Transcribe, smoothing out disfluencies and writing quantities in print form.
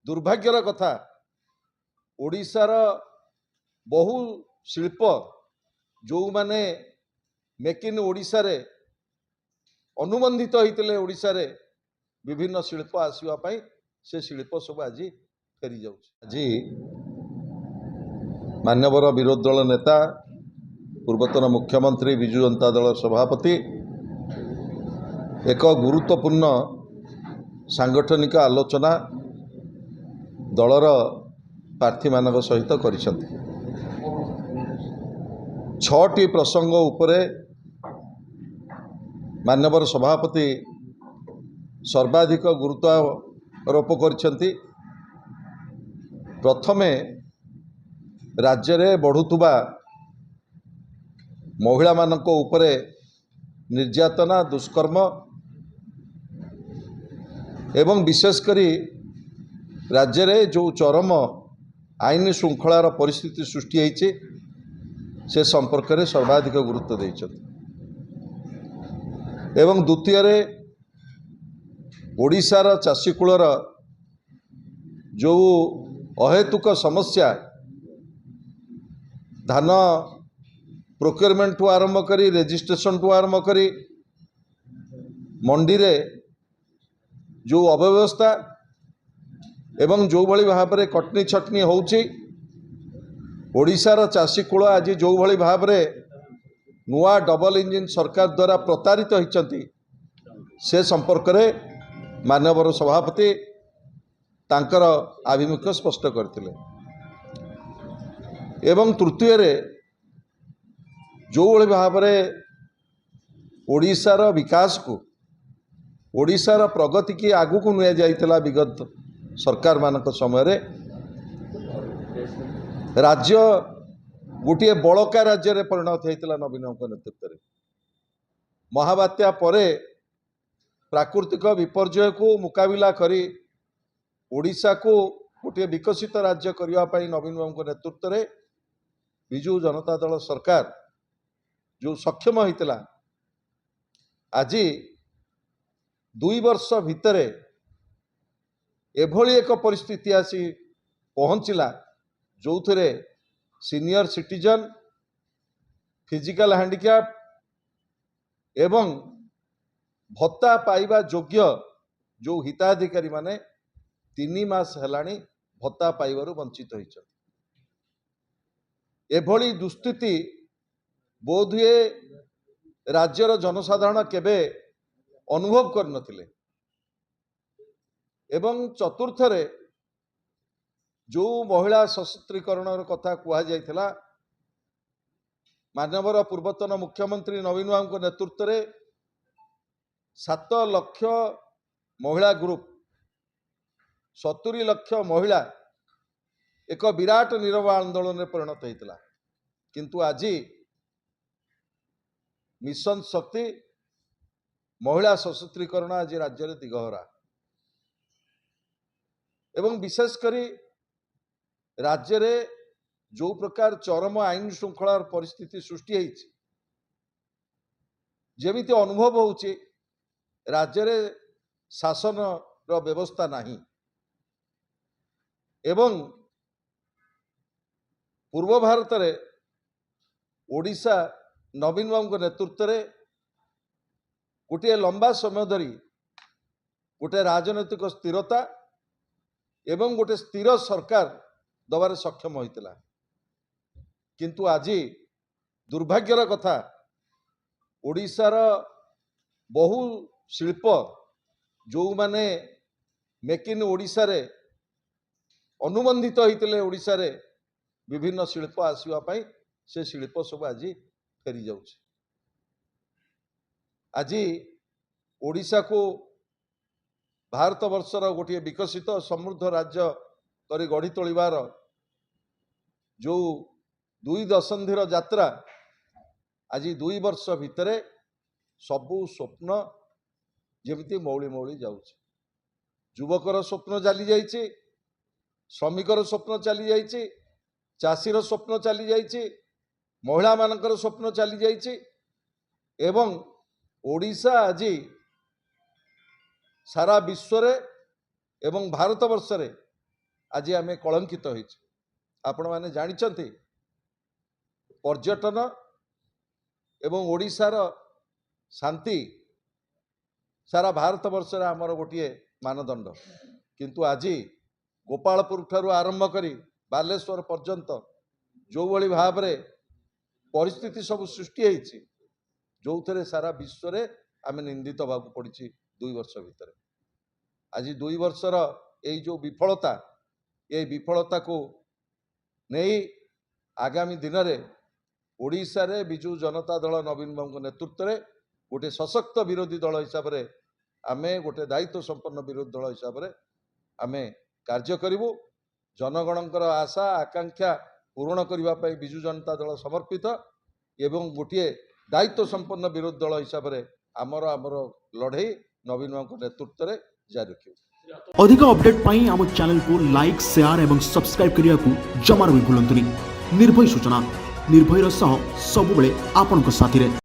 दुर्भाग्यर कथा ओडिशार बहु शिल्प जो माने मेक इन ओडिशा रे अनुबंधित होते ओडिशा रे विभिन्न शिल्प आसवाई से शिल्प सब आज फेरी जाऊँ। मान्यवर विरोधी दल नेता पूर्वतन मुख्यमंत्री विजु जनता दल सभापति एक गुरुत्वपूर्ण सांगठनिक आलोचना दलर प्रार्थी मानक सहित करिसंती। 6टी प्रसंग उपरे मान्यवर सभापति सर्वाधिक गुरुत्वारोप करिसंती। प्रथमे राज्य रे बढ़ुतुबा महिला मानक उपरे निर्यातना दुष्कर्म एवं विशेषकरी राज्य रे जो चरम आईन श्रृंखलार परिस्थिति सृष्टि होइछि से संपर्क में सर्वाधिक गुरुत्व देइछथि। एवं द्वितीय रे ओडिशार चाषीकूलर जो अहेतुक समस्या धान प्रोक्योरमेंट टू आरंभ करी रेजिस्ट्रेशन टू आरंभ करी मंडी रे जो अव्यवस्था एवं जो भली भाव में कटनी छटनी होउछि ओडिशार चाषीकूल आज जो भली भाव में नुआ डबल इंजिन सरकार द्वारा प्रतारित होइछंती से संपर्क में मानवर सभापति तांकर आभिमुख्य स्पष्ट करथिले। एवं तृतीय रे जो भली भाव में ओडिशार विकास को ओडिशार प्रगति की आगु को निया जाइतला विगत सरकार मानक समय रे राज्य गोटे बड़का राज्य रे परिणत होइतला नवीन नेतृत्व रे। महाबात्या परे प्राकृतिक विपर्यय को मुकाबिला करी ओडिशा को गोटे विकसित राज्य करने पाई नवीन बाबू नेतृत्व रे विजु जनता दल सरकार जो सक्षम होइतला आज 2 वर्ष भितरे एभली एक परिस्थिति आसी पहुँचला जो थे सीनियर सिटीजन फिजिकल हैंडिकैप एवं भत्ता पाइबा योग्य जो हिताधिकारी माने 3 मास हेलानी भत्ता पाइबारु वंचित होइछन। एभली दुस्थिति बोधुए राज्यर जनसाधारण केबे अनुभव कर नथिले। एवं चतुर्थ रे जो महिला सशक्तिकरण कथा कहा जाइथिला मानवर पूर्वतन मुख्यमंत्री नवीन बाबू नेतृत्व रे 7 लाख महिला ग्रुप 70 लाख महिला एक विराट नीरव आंदोलन में परिणत होइतिला। किंतु आज मिशन शक्ति महिला सशक्तिकरण आज राज्य में दिगहरा एवं विशेषकर राज्य रे जो प्रकार चरम आईन श्रृंखलार परिस्थिति सृष्टि होइछि जेमिति अनुभव होउछि राज्य रे शासन रो व्यवस्था नाही एवं पूर्व भारत रे ओडिशा नवीन बाबू नेतृत्व रे गोटे लंबा समय धरी गोटे राजनैतिक स्थिरता एवं गोटे स्थिर सरकार दबार सक्षम होइतिला। किंतु आज दुर्भाग्यर कथा ओडिशार बहु शिल्प जो माने मेक इन ओडिशा रे अनुबंधित होते ओडिशा रे विभिन्न शिल्प आसवाई से शिल्प सब आज फेरी जाऊँ। आज ओडिशा को भारत वर्षर गोटे विकसित समृद्ध राज्य करी गढ़ी तोलिबार जो 2 दशंधिर यात्रा आज 2 वर्ष भितरे सबू स्वप्न जेमिति मौली मौली जाउछि। युवकर स्वप्न चली जाइछि, श्रमिकर स्वप्न चली जाइछि, चाषीर स्वप्न चली जाइछि, महिला मानकर स्वप्न चली जाइछि एवं ओडिशा आज सारा विश्व रे एवं भारत वर्ष रे आज आम कलंकित होइछि। आपण माने जानिछंती पर्यटन एवं ओडिशार शांति सारा भारत वर्ष आमर गोटे मानदंड, किंतु आज गोपालपुर ठारू आरंभ करी बालेश्वर पर्यंत जो भली भाव रे परिस्थिति सब सृष्टि होइछि, जो थे सारा विश्व रे आम निंदित होगा पड़ी 2 वर्ष भितर। आज 2 वर्षर यही जो विफलता, ये विफलता को नहीं आगामी दिन में ओडिशा रे बिजु जनता दल नवीन बाबू नेतृत्व में गोटे सशक्त विरोधी दल हिसाब से आमे गोटे दायित्व संपन्न विरोधी दल हिसाब से आमे कार्य करिवु। जनगणकर आशा आकांक्षा पूरण करने बिजु जनता दल समर्पित एवं गोटे दायित्व संपन्न विरोधी दल हिसाब से आमर आमर लड़े नवीन बाबू नेतृत्व में जारी रखिबु। अधिक अपडेट पाई आम चैनल को लाइक शेयर एवं सब्सक्राइब करने को जमार भी भूलंतुनि। निर्भय सूचना निर्भयर सह सबुबले आपनक साथी रे।